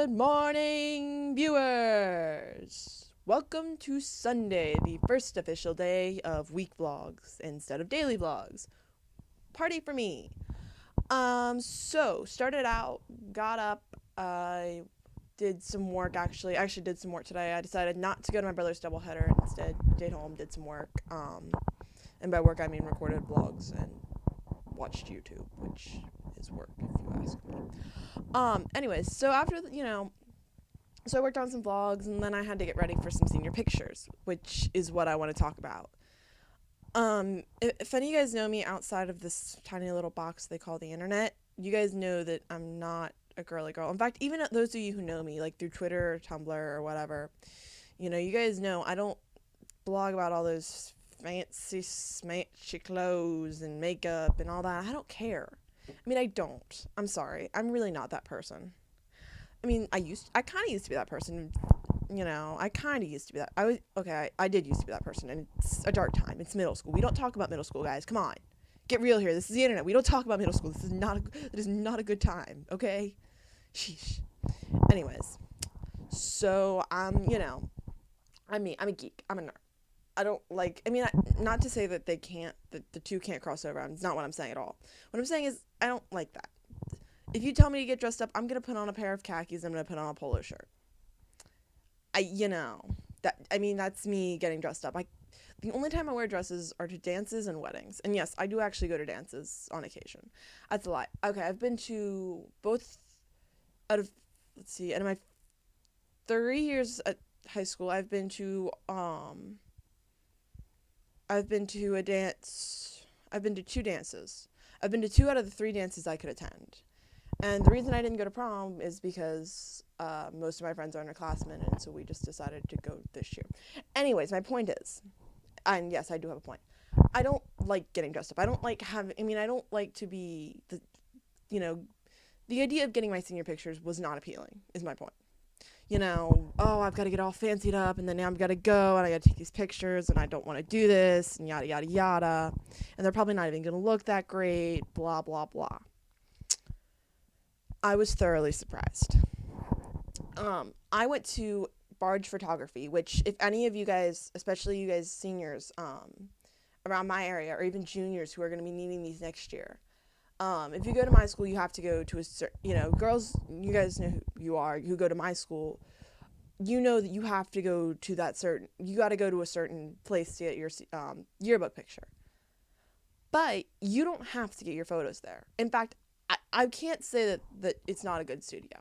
Good morning, viewers! Welcome to Sunday, the first official day of week vlogs instead of daily vlogs. Party for me. So started out, got up, I did some work actually. I actually did some work today. I decided not to go to my brother's doubleheader and instead stayed home, did some work. And by work I mean recorded vlogs and watched YouTube, which is work if you ask me. Anyways, so so I worked on some vlogs and then I had to get ready for some senior pictures, which is what I want to talk about. If any of you guys know me outside of this tiny little box they call the internet, you guys know that I'm not a girly girl. In fact, even those of you who know me, like through Twitter or Tumblr or whatever, you guys know I don't blog about all those fancy clothes and makeup and all that. I don't care. I mean, I don't. I'm sorry. I'm really not that person. I mean, I kind of used to be that person. I kind of used to be that. I did used to be that person, and it's a dark time. It's middle school. We don't talk about middle school, guys. Come on. Get real here. This is the internet. We don't talk about middle school. It is not a good time, okay? Sheesh. Anyways, so, I'm a geek. I'm a nerd. I don't like, I mean, not to say that that the two can't cross over. It's not what I'm saying at all. What I'm saying is, I don't like that. If you tell me to get dressed up, I'm going to put on a pair of khakis. I'm going to put on a polo shirt. That's me getting dressed up. The only time I wear dresses are to dances and weddings. And yes, I do actually go to dances on occasion. That's a lie. Okay, I've been to both out of, out of my 3 years at high school, I've been to a dance. I've been to two dances. I've been to 2 out of the 3 dances I could attend. And the reason I didn't go to prom is because most of my friends are underclassmen, and so we just decided to go this year. Anyways, my point is, and yes, I do have a point. I don't like getting dressed up. I don't like I don't like to be the idea of getting my senior pictures was not appealing, is my point. I've got to get all fancied up, and then now I've got to go, and I got to take these pictures, and I don't want to do this, and yada, yada, yada. And they're probably not even going to look that great, blah, blah, blah. I was thoroughly surprised. I went to Barge Photography, which if any of you guys, especially you guys seniors, around my area, or even juniors who are going to be needing these next year, if you go to my school, you have to go to girls, you guys know who you are, who go to my school, you know that you have to go to you got to go to a certain place to get your yearbook picture. But you don't have to get your photos there. In fact, I can't say that it's not a good studio.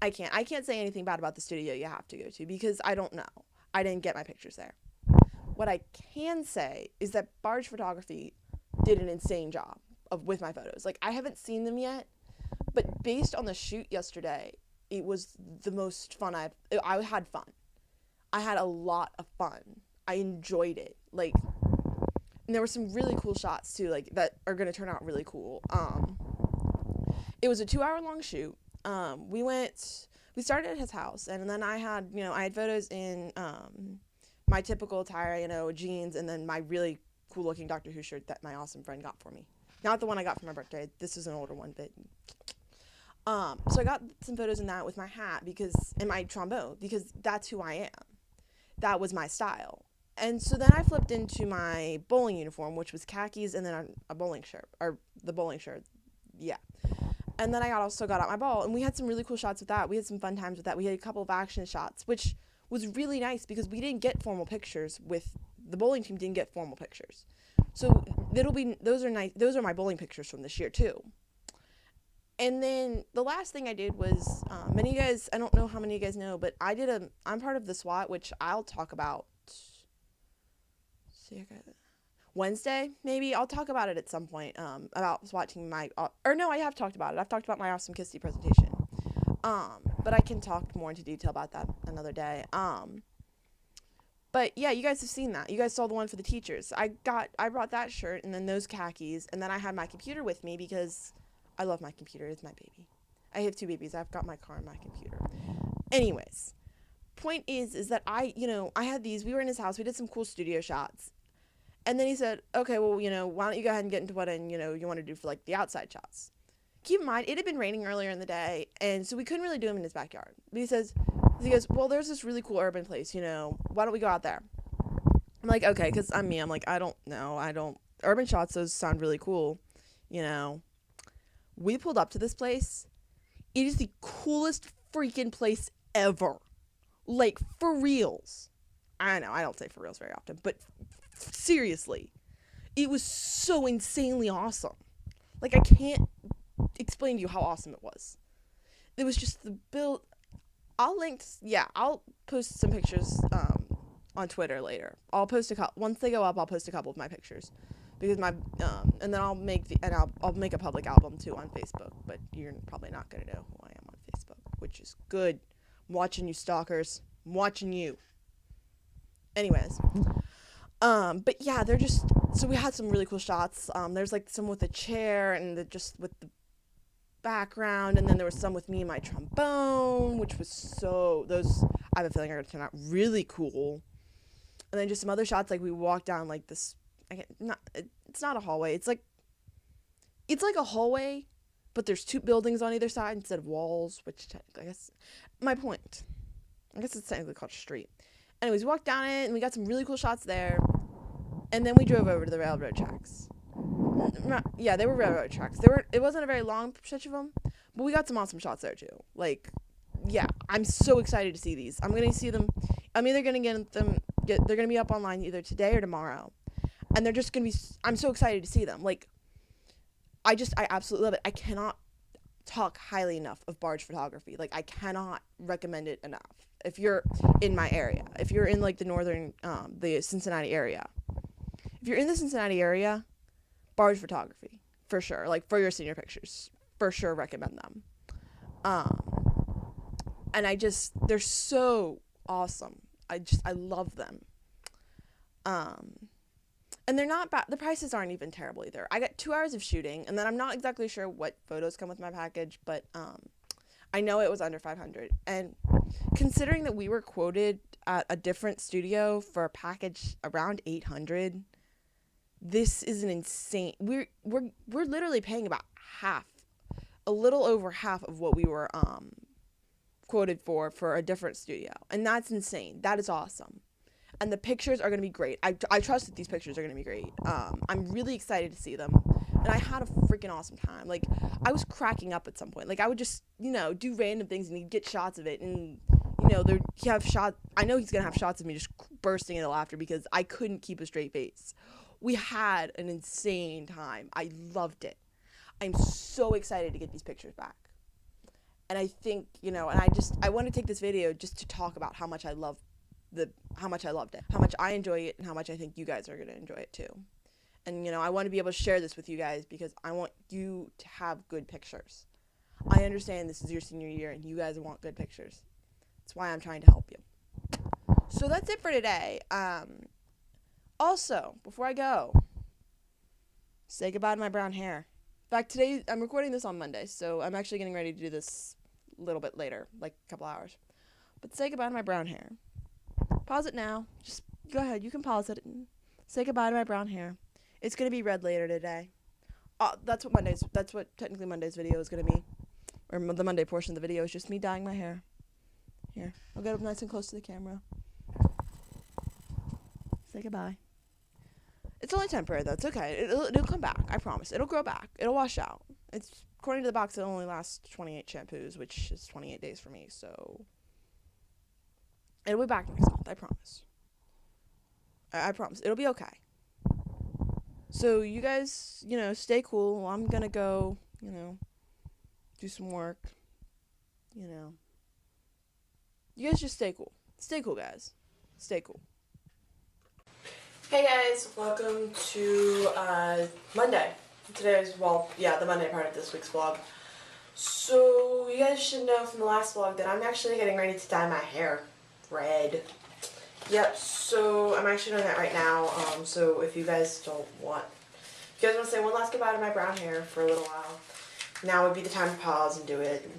I can't say anything bad about the studio you have to go to because I don't know. I didn't get my pictures there. What I can say is that Barge Photography did an insane job with my photos. Like, I haven't seen them yet, but based on the shoot yesterday, it was the most fun I had fun. I had a lot of fun. I enjoyed it. Like, and there were some really cool shots too, like that are gonna turn out really cool. It was a 2-hour-long shoot. We started at his house, and then I had photos in my typical attire, jeans, and then my really cool-looking Doctor Who shirt that my awesome friend got for me. Not the one I got for my birthday. This is an older one, but so I got some photos in that with my hat and my trombone because that's who I am. That was my style. And so then I flipped into my bowling uniform, which was khakis and then a bowling shirt, or the bowling shirt. Yeah. And then I also got out my ball, and we had some really cool shots with that. We had some fun times with that. We had a couple of action shots, which was really nice because we didn't get formal pictures with the bowling team. Didn't get formal pictures, so those are nice. Those are my bowling pictures from this year too. And then the last thing I did was many of you guys. I don't know how many of you guys know, but I'm part of the SWAT, which I'll talk about. See, Wednesday, maybe. I'll talk about it at some point, about SWAT team I have talked about it. I've talked about my Awesome Kissy presentation. But I can talk more into detail about that another day. But yeah, you guys have seen that. You guys saw the one for the teachers. I brought that shirt and then those khakis, and then I had my computer with me because I love my computer. It's my baby. I have 2 babies. I've got my car and my computer. Anyways, point is that I had these. We were in his house. We did some cool studio shots. And then he said, okay, well, why don't you go ahead and get into what you want to do for, like, the outside shots? keep in mind, it had been raining earlier in the day, and so we couldn't really do them in his backyard. But he goes, well, there's this really cool urban place, why don't we go out there? I'm like, okay, because I'm me. I'm like, I don't know. Urban shots, those sound really cool, We pulled up to this place. It is the coolest freaking place ever. Like, for reals. I know, I don't say for reals very often, but seriously. It was so insanely awesome. Like, I can't explain to you how awesome it was. It was just the build. I'll post some pictures on Twitter later. Once they go up, I'll post a couple of my pictures. Because and then I'll make a public album too on Facebook, but you're probably not going to know who I am on Facebook, which is good. I'm watching you, stalkers. I'm watching you. Anyways, but yeah, so we had some really cool shots. There's like some with a chair and just with the background, and then there was some with me and my trombone, which was I have a feeling are going to turn out really cool. And then just some other shots, like we walked down like this, it's not a hallway, it's like a hallway, but there's 2 buildings on either side instead of walls, which I guess, my point, I guess it's technically called a street. Anyways, we walked down it, and we got some really cool shots there, and then we drove over to the railroad tracks. Yeah, they were railroad tracks. It wasn't a very long stretch of them, but we got some awesome shots there too. Like, yeah, I'm so excited to see these. I'm gonna see them. I'm either gonna get them. They're gonna be up online either today or tomorrow, and they're just gonna be. I'm so excited to see them. Like, I absolutely love it. I cannot talk highly enough of barge photography. Like, I cannot recommend it enough. If you're in my area, if you're in like the northern, the Cincinnati area, if you're in the Cincinnati area, barge photography for sure. Like, for your senior pictures, for sure recommend them. And they're so awesome. I love them. And they're not bad. The prices aren't even terrible either. I got 2 hours of shooting, and then I'm not exactly sure what photos come with my package, but I know it was under $500. And considering that we were quoted at a different studio for a package around $800, this is an insane. We're literally paying about a little over half of what we were quoted for a different studio, and that's insane. That is awesome. And the pictures are going to be great. I trust that these pictures are going to be great. I'm really excited to see them. And I had a freaking awesome time. Like, I was cracking up at some point. Like, I would just, do random things and he'd get shots of it. And, he'd have shots. I know he's going to have shots of me just bursting into laughter because I couldn't keep a straight face. We had an insane time. I loved it. I'm so excited to get these pictures back. And I think, and I want to take this video just to talk about how much I loved it, how much I enjoy it, and how much I think you guys are going to enjoy it too. And, I want to be able to share this with you guys because I want you to have good pictures. I understand this is your senior year and you guys want good pictures. That's why I'm trying to help you. So that's it for today. Also, before I go, say goodbye to my brown hair. In fact, today, I'm recording this on Monday, so I'm actually getting ready to do this a little bit later, like a couple hours. But say goodbye to my brown hair. Pause it now. Just go ahead. You can pause it and say goodbye to my brown hair. It's going to be red later today. That's what technically Monday's video is going to be. Or the Monday portion of the video is just me dyeing my hair. Here, I'll get up nice and close to the camera. Say goodbye. It's only temporary though. It's okay. It'll come back. I promise. It'll grow back. It'll wash out. It's according to the box. It only lasts 28 shampoos, which is 28 days for me. So it'll be back next month. I promise. I promise. It'll be okay. So you guys, stay cool. I'm gonna go, do some work. You guys just stay cool. Stay cool, guys. Stay cool. Hey guys, welcome to Monday. Today's, the Monday part of this week's vlog. So you guys should know from the last vlog that I'm actually getting ready to dye my hair red. Yep, so I'm actually doing that right now. So if you guys want to say one last goodbye to my brown hair for a little while, now would be the time to pause and do it.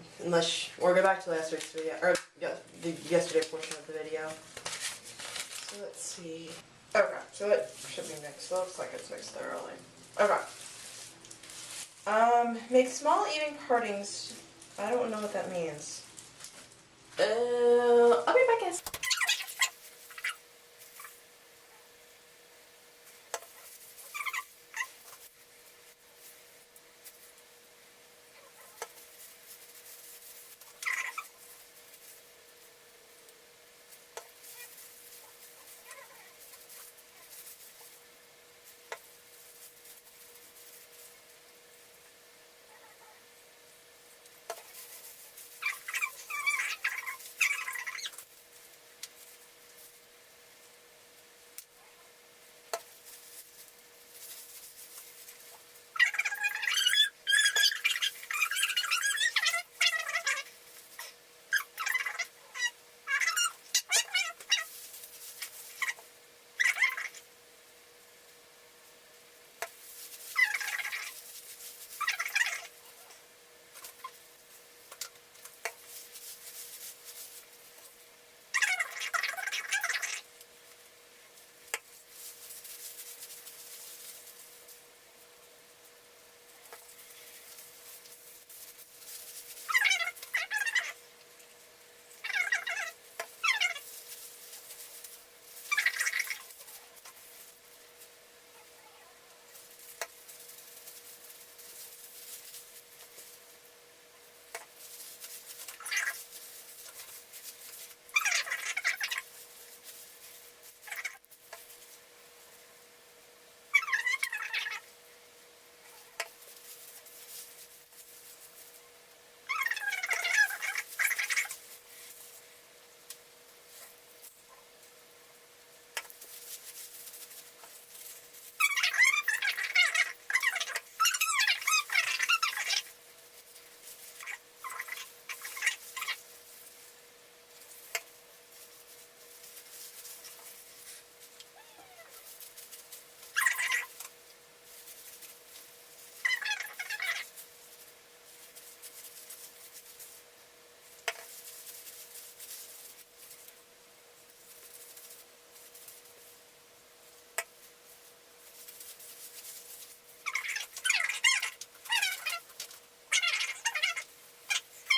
Or go back to last week's video, or the yesterday portion of the video. So let's see. Okay, so it should be mixed. It looks like it's mixed thoroughly. Okay. Make small even partings. I don't know what that means. I'll be back, guys.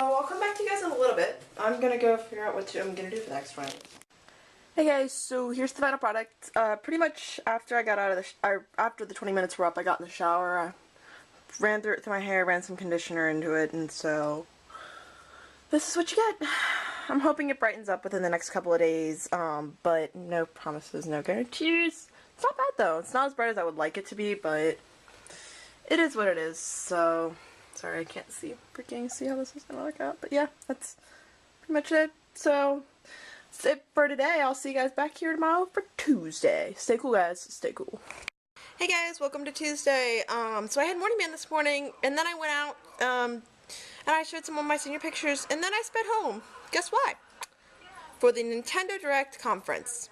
Oh, I'll come back to you guys in a little bit. I'm gonna go figure out what I'm gonna do for the next one. Hey guys, so here's the final product. Pretty much after I got out of the after the 20 minutes were up, I got in the shower. I ran through it through my hair, ran some conditioner into it, and so this is what you get. I'm hoping it brightens up within the next couple of days, but no promises, no guarantees. It's not bad though. It's not as bright as I would like it to be, but it is what it is. So sorry, I can't see how this is gonna work out, but yeah, that's pretty much it. So that's it for today. I'll see you guys back here tomorrow for Tuesday. Stay cool, guys. Stay cool. Hey guys, welcome to Tuesday. So I had Morning Man this morning, and then I went out, and I showed some of my senior pictures, and then I sped home. Guess why? For the Nintendo Direct conference.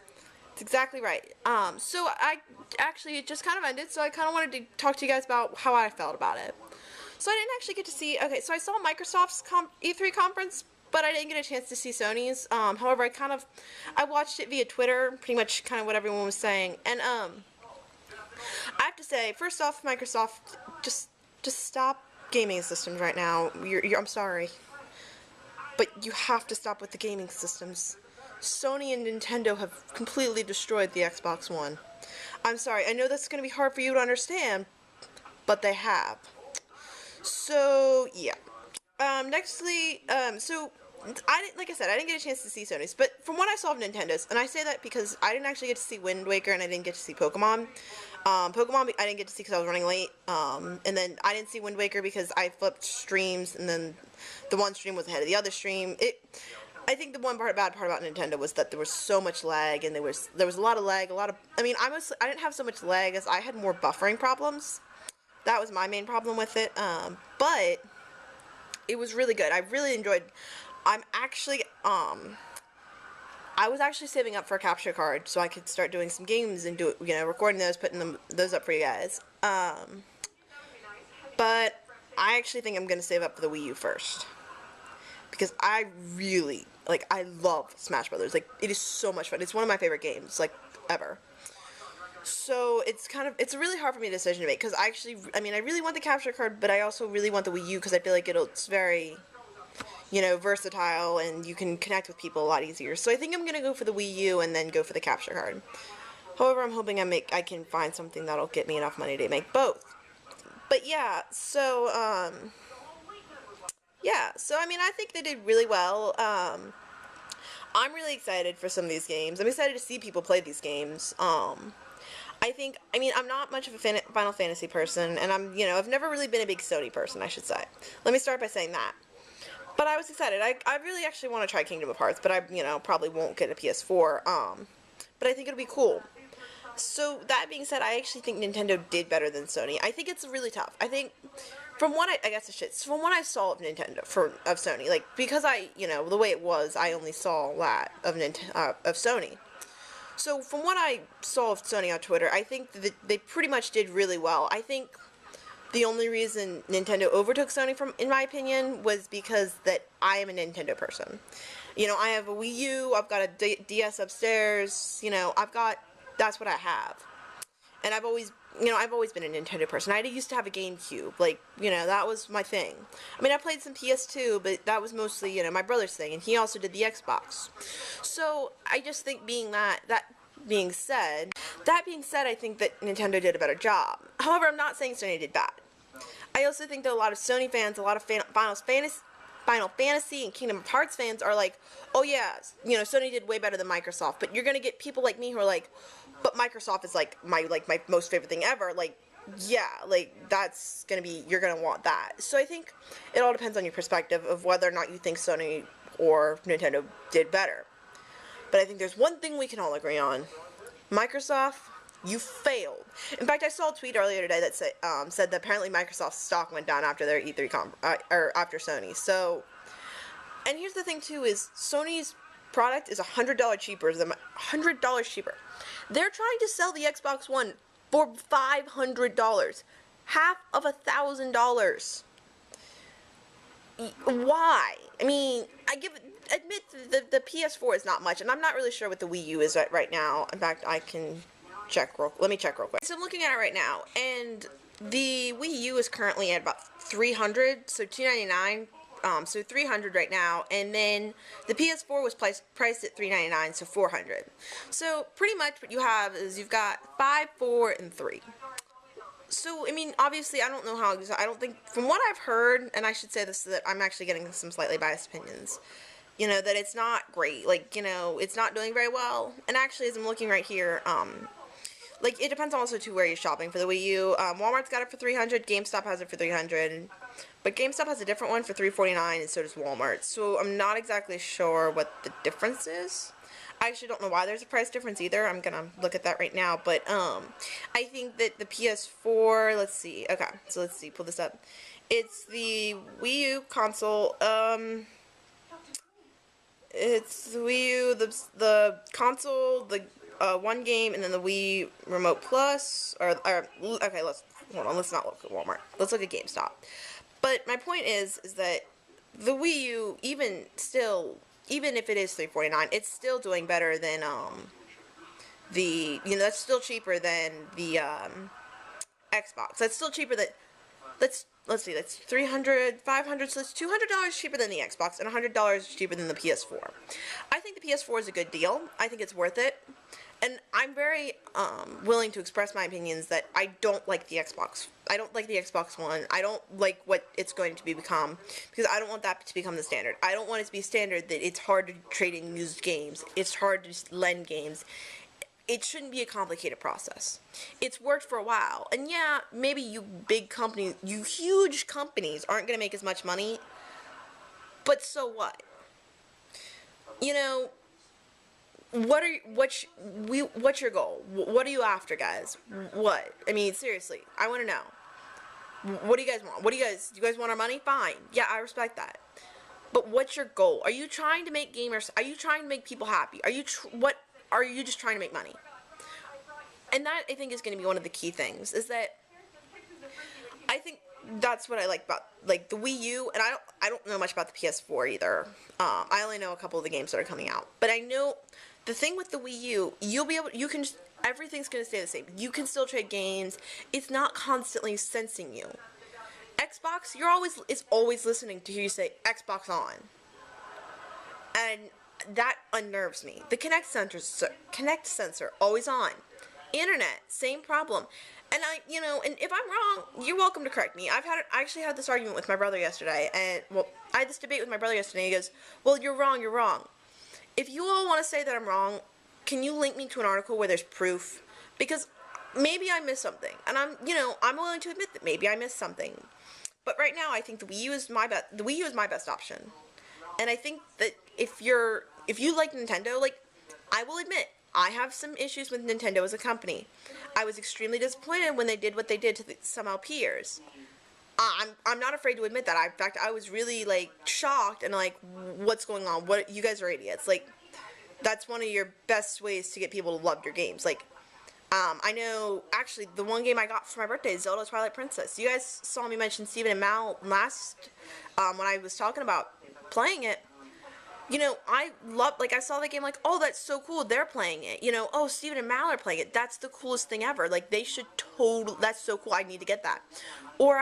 That's exactly right. So I actually, it just kind of ended, so I kind of wanted to talk to you guys about how I felt about it. So I didn't actually get to see, okay, so I saw Microsoft's E3 conference, but I didn't get a chance to see Sony's. However, I watched it via Twitter, pretty much kind of what everyone was saying. And, I have to say, first off, Microsoft, just stop gaming systems right now. I'm sorry, but you have to stop with the gaming systems. Sony and Nintendo have completely destroyed the Xbox One. I'm sorry, I know that's going to be hard for you to understand, but they have. So, yeah. Nextly, so like I said, I didn't get a chance to see Sony's, but from what I saw of Nintendo's, and I say that because I didn't actually get to see Wind Waker and I didn't get to see Pokemon. Pokemon I didn't get to see because I was running late, and then I didn't see Wind Waker because I flipped streams, and then the one stream was ahead of the other stream. I think the bad part about Nintendo was that there was so much lag, and there was a lot of lag, I mean, I didn't have so much lag as I had more buffering problems. That was my main problem with it, but it was really good. I really enjoyed. I was actually saving up for a capture card so I could start doing some games and recording those, putting those up for you guys. But I actually think I'm gonna save up for the Wii U first because I really I love Smash Brothers. Like, it is so much fun. It's one of my favorite games ever. So it's really hard for me a decision to make, because I really want the capture card, but I also really want the Wii U, because I feel like it's very, versatile, and you can connect with people a lot easier. So I think I'm gonna go for the Wii U and then go for the capture card. However, I'm hoping I can find something that'll get me enough money to make both. But so I mean, I think they did really well. I'm really excited for some of these games. I'm excited to see people play these games. I'm not much of a Final Fantasy person, and I've never really been a big Sony person, I should say. Let me start by saying that. But I was excited. I really actually want to try Kingdom of Hearts, but I, probably won't get a PS4. But I think it'll be cool. So, that being said, I actually think Nintendo did better than Sony. I think it's really tough. I think, from what from what I saw of of Sony, like, because the way it was, I only saw that of Sony. So, from what I saw of Sony on Twitter, I think that they pretty much did really well. I think the only reason Nintendo overtook Sony, in my opinion, was because that I am a Nintendo person. I have a Wii U, I've got a DS upstairs, that's what I have. And I've always been a Nintendo person. I used to have a GameCube, that was my thing. I mean, I played some PS2, but that was mostly, my brother's thing, and he also did the Xbox. So, I just think that being said, I think that Nintendo did a better job. However, I'm not saying Sony did bad. I also think that a lot of Sony fans, a lot of Final Fantasy and Kingdom Hearts fans are like, oh yeah, Sony did way better than Microsoft. But you're gonna get people like me who are like, but Microsoft is like my most favorite thing ever. Like, yeah, that's gonna be, you're gonna want that. So I think it all depends on your perspective of whether or not you think Sony or Nintendo did better. But I think there's one thing we can all agree on: Microsoft, you failed. In fact, I saw a tweet earlier today that said that apparently Microsoft's stock went down after their E3 or after Sony. So, and here's the thing too: is Sony's product is $100 cheaper than $100 cheaper. They're trying to sell the Xbox One for $500, half of $1,000. Why? I mean, admit the PS4 is not much, and I'm not really sure what the Wii U is right now. In fact, let me check real quick. So I'm looking at it right now, and the Wii U is currently at about $300, so $299. So $300 right now, and then the PS4 was priced at $399, so $400. So pretty much what you have is you've got 5, 4, and 3. So, I mean, obviously, I don't know I don't think, from what I've heard, and I should say this, that I'm actually getting some slightly biased opinions, that it's not great, it's not doing very well. And actually, as I'm looking right here, it depends also to where you're shopping for the Wii U. Walmart's got it for $300, GameStop has it for $300, but GameStop has a different one for $349, and so does Walmart. So I'm not exactly sure what the difference is. I actually don't know why there's a price difference either. I'm gonna look at that right now. But I think that the PS4. Let's see. Okay, so let's see. Pull this up. It's the Wii U console. It's the Wii U, the console, the one game, and then the Wii Remote Plus. Okay, hold on. Let's not look at Walmart. Let's look at GameStop. But my point is that the Wii U, even if it is $349, it's still doing better than that's still cheaper than the Xbox. That's still cheaper than let's see, that's $300, $500, so it's $200 cheaper than the Xbox and $100 cheaper than the PS4. I think the PS4 is a good deal. I think it's worth it. And I'm very willing to express my opinions that I don't like the Xbox. I don't like the Xbox One. I don't like what it's going to become, because I don't want that to become the standard. I don't want it to be standard that it's hard to trade in used games. It's hard to lend games. It shouldn't be a complicated process. It's worked for a while. And yeah, maybe you huge companies aren't going to make as much money, but so what? What's your goal? What are you after, guys? What? I mean, seriously, I want to know. What do you guys want? Do you guys want our money? Fine. Yeah, I respect that. But what's your goal? Are you trying to make gamers, are you trying to make people happy? Are you just trying to make money? And that, I think, is going to be one of the key things, is that I think that's what I like about like the Wii U, and I don't know much about the PS4 either. I only know a couple of the games that are coming out, but I know the thing with the Wii U, you can just, everything's gonna stay the same. You can still trade games. It's not constantly sensing you. Xbox, it's always listening to hear you say Xbox on, and that unnerves me. The Kinect sensor always on. Internet, same problem. And and if I'm wrong, you're welcome to correct me. I actually had this argument with my brother yesterday, and well, I had this debate with my brother yesterday. He goes, "Well, you're wrong. You're wrong. If you all want to say that I'm wrong, can you link me to an article where there's proof? Because maybe I missed something, and I'm willing to admit that maybe I missed something. But right now, I think the Wii U is my best. The Wii U is my best option, and I think that if you like Nintendo, like I will admit, I have some issues with Nintendo as a company. I was extremely disappointed when they did what they did to some LPers. I'm not afraid to admit that. In fact, I was really like shocked and like, what's going on? What, you guys are idiots. Like, that's one of your best ways to get people to love your games. Like, I know actually the one game I got for my birthday is Zelda Twilight Princess. You guys saw me mention Stephen and Mal last when I was talking about playing it. I love, like, I saw the game, like, oh, that's so cool, they're playing it, oh, Steven and Mal are playing it, that's the coolest thing ever, like, they should that's so cool, I need to get that. Or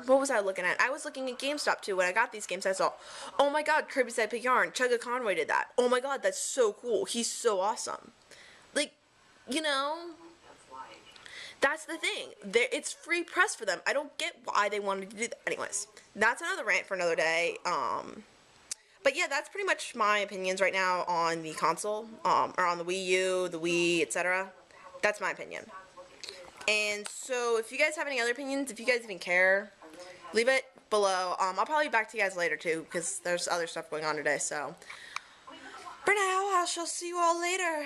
what was I looking at? I was looking at GameStop, too, when I got these games, I saw, oh my god, Kirby's Epic Yarn, Chugga Conroy did that, oh my god, that's so cool, he's so awesome. Like, that's the thing, it's free press for them, I don't get why they wanted to do that. Anyways, that's another rant for another day. But yeah, that's pretty much my opinions right now on the console, or on the Wii U, the Wii, etc. That's my opinion. And so, if you guys have any other opinions, if you guys even care, leave it below. I'll probably be back to you guys later too, because there's other stuff going on today, so. For now, I shall see you all later.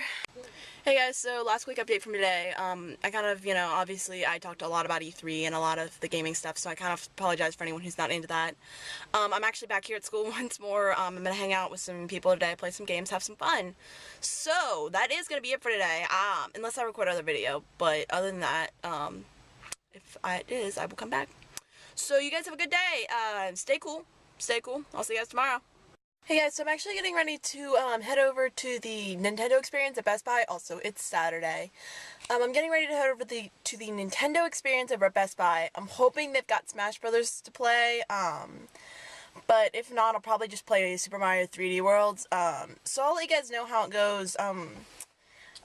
Hey guys, so last quick update from today. I kind of, obviously I talked a lot about E3 and a lot of the gaming stuff, so I kind of apologize for anyone who's not into that. I'm actually back here at school once more. I'm going to hang out with some people today, play some games, have some fun. So, that is going to be it for today, unless I record another video, but other than that, if it is, I will come back. So, you guys have a good day. Stay cool. Stay cool. I'll see you guys tomorrow. Hey guys, so I'm actually getting ready to head over to the Nintendo Experience at Best Buy. Also, it's Saturday. I'm getting ready to head over to the Nintendo Experience over at Best Buy. I'm hoping they've got Smash Brothers to play. But if not, I'll probably just play Super Mario 3D Worlds. So I'll let you guys know how it goes.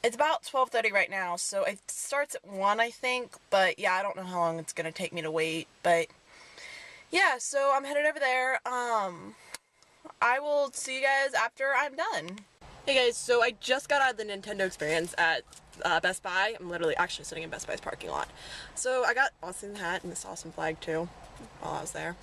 It's about 12:30 right now, so it starts at 1, I think. But yeah, I don't know how long it's gonna take me to wait. But yeah, so I'm headed over there. I will see you guys after I'm done. Hey guys, so I just got out of the Nintendo Experience at Best Buy. I'm literally actually sitting in Best Buy's parking lot. So I got awesome hat and this awesome flag too while I was there.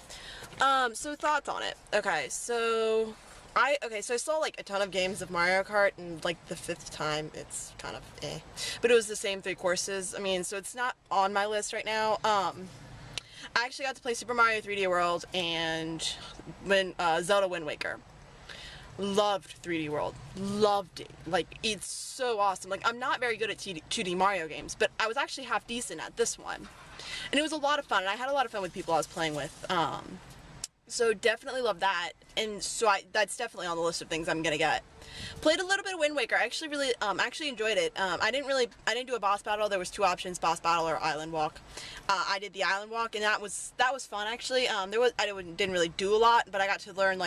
So thoughts on it. Okay, so I saw like a ton of games of Mario Kart, and like the 5th time it's kind of eh. But it was the same 3 courses. I mean, so it's not on my list right now. I actually got to play Super Mario 3D World and Zelda Wind Waker. Loved 3D World. Loved it. Like, it's so awesome. Like, I'm not very good at 2D Mario games, but I was actually half decent at this one. And it was a lot of fun, and I had a lot of fun with people I was playing with. So definitely love that, and so that's definitely on the list of things I'm gonna get. Played a little bit of Wind Waker. I actually really enjoyed it. I didn't do a boss battle. There was 2 options: boss battle or island walk. I did the island walk, and that was fun actually. I didn't really do a lot, but I got to learn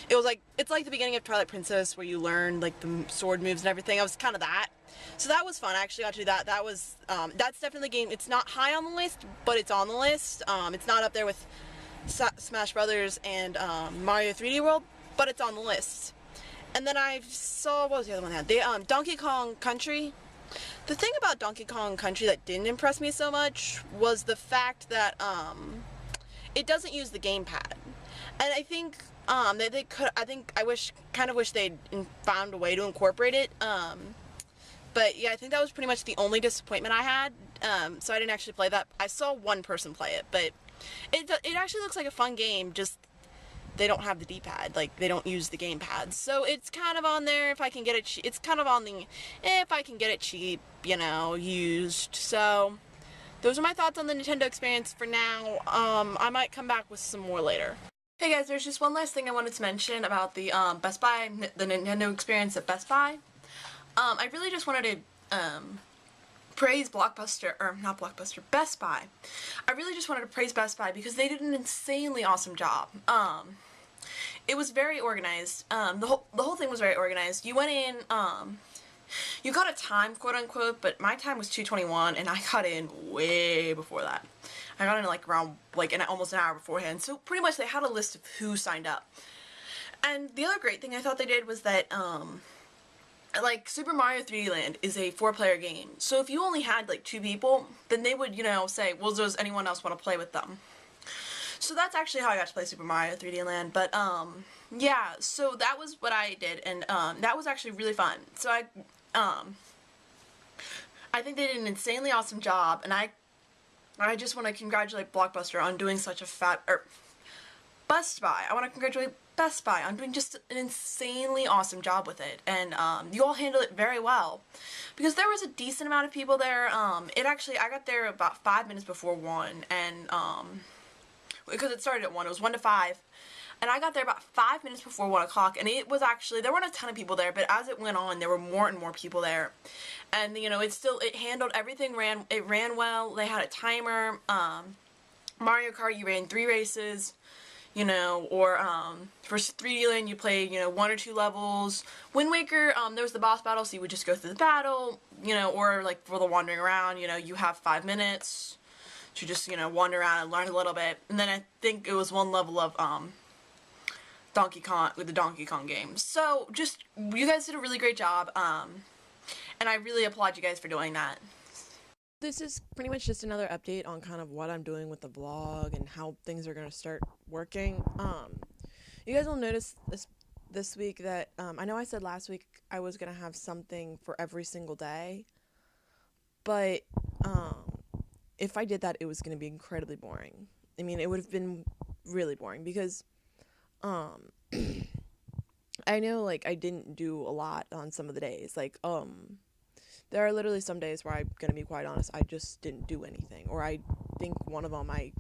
it's like the beginning of Twilight Princess where you learn like the sword moves and everything. I was kind of that. So that was fun. I actually got to do that. That was that's definitely a game. It's not high on the list, but it's on the list. It's not up there with Smash Brothers and Mario 3D World, but it's on the list. And then I saw, what was the other one I had? The Donkey Kong Country. The thing about Donkey Kong Country that didn't impress me so much was the fact that it doesn't use the gamepad. And I think they could. Kind of wish they'd found a way to incorporate it. But yeah, I think that was pretty much the only disappointment I had. So I didn't actually play that. I saw one person play it, but it actually looks like a fun game, just they don't have the D-pad, like they don't use the gamepad. So it's kind of on there if I can get it if I can get it cheap, used. So those are my thoughts on the Nintendo experience for now. I might come back with some more later. Hey guys, there's just one last thing I wanted to mention about the Best Buy, the Nintendo experience at Best Buy. I really just wanted to praise Best Buy. I really just wanted to praise Best Buy because they did an insanely awesome job. It was very organized. The whole thing was very organized. You went in, you got a time, quote unquote, but my time was 2:21, and I got in way before that. I got in around almost an hour beforehand. So pretty much they had a list of who signed up. And the other great thing I thought they did was that Super Mario 3D Land is a 4-player game. So if you only had 2 people, then they would, say, well, does anyone else want to play with them? So that's actually how I got to play Super Mario 3D Land. But yeah, so that was what I did, and that was actually really fun. So I think they did an insanely awesome job, and I just want to congratulate Blockbuster on doing such a Best Buy. I want to congratulate Best Buy on doing just an insanely awesome job with it, and you all handled it very well, because there was a decent amount of people there. I got there about 5 minutes before 1, and because it started at 1, it was 1 to 5, and I got there about 5 minutes before 1 o'clock, and it was actually, there weren't a ton of people there, but as it went on, there were more and more people there, and it handled everything, it ran well. They had a timer. Mario Kart, you ran 3 races, or for 3D Land you play 1 or 2 levels. Wind Waker, there was the boss battle, so you would just go through the battle, or for the wandering around, you have 5 minutes to just wander around and learn a little bit. And then I think it was 1 level of Donkey Kong with the Donkey Kong game. So just, you guys did a really great job, and I really applaud you guys for doing that. This is pretty much just another update on kind of what I'm doing with the vlog and how things are going to start working. You guys will notice this week that I know I said last week I was going to have something for every single day, but if I did that, it was going to be incredibly boring. I mean, it would have been really boring because I know I didn't do a lot on some of the days. There are literally some days where I'm gonna be quite honest, I just didn't do anything. Or I think one of them I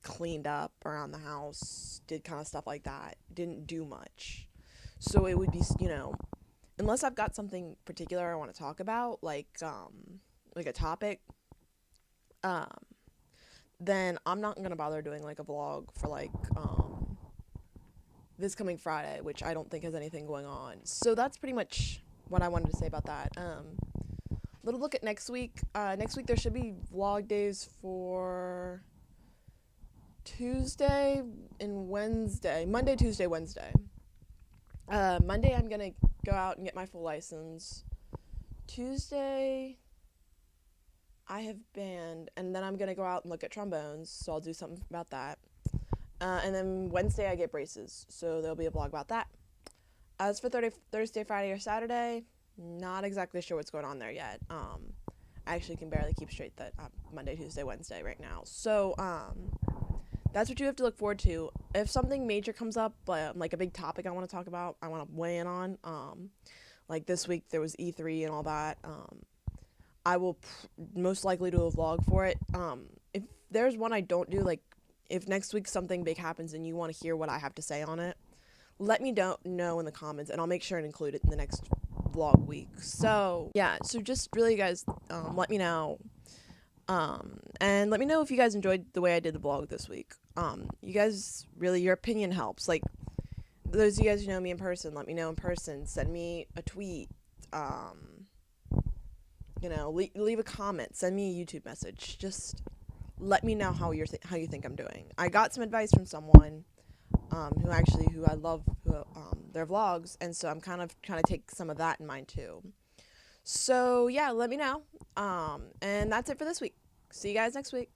cleaned up around the house, did kind of stuff like that. Didn't do much. So it would be, unless I've got something particular I want to talk about, like a topic, then I'm not gonna bother doing a vlog for this coming Friday, which I don't think has anything going on. So that's pretty much what I wanted to say about that. Little look at next week. Next week there should be vlog days for Tuesday and Wednesday. Monday, Tuesday, Wednesday. Monday I'm gonna go out and get my full license. Tuesday I have band, and then I'm gonna go out and look at trombones, so I'll do something about that. And then Wednesday I get braces, so there'll be a vlog about that. As for Thursday, Friday, or Saturday, not exactly sure what's going on there yet. I actually can barely keep straight that Monday, Tuesday, Wednesday right now. So that's what you have to look forward to. If something major comes up, like a big topic I want to talk about, I want to weigh in on, like this week there was E3 and all that, I will most likely do a vlog for it. If there's one I don't do, if next week something big happens and you want to hear what I have to say on it, let me know in the comments, and I'll make sure and include it in the next vlog week. So yeah, so just really, guys, let me know, and let me know if you guys enjoyed the way I did the vlog this week. You guys, really, your opinion helps. Those of you guys who know me in person, let me know in person. Send me a tweet. Leave a comment. Send me a YouTube message. Just let me know how you think I'm doing. I got some advice from someone who I love their vlogs, and so I'm kind of trying to take some of that in mind too. So yeah, let me know. And that's it for this week. See you guys next week.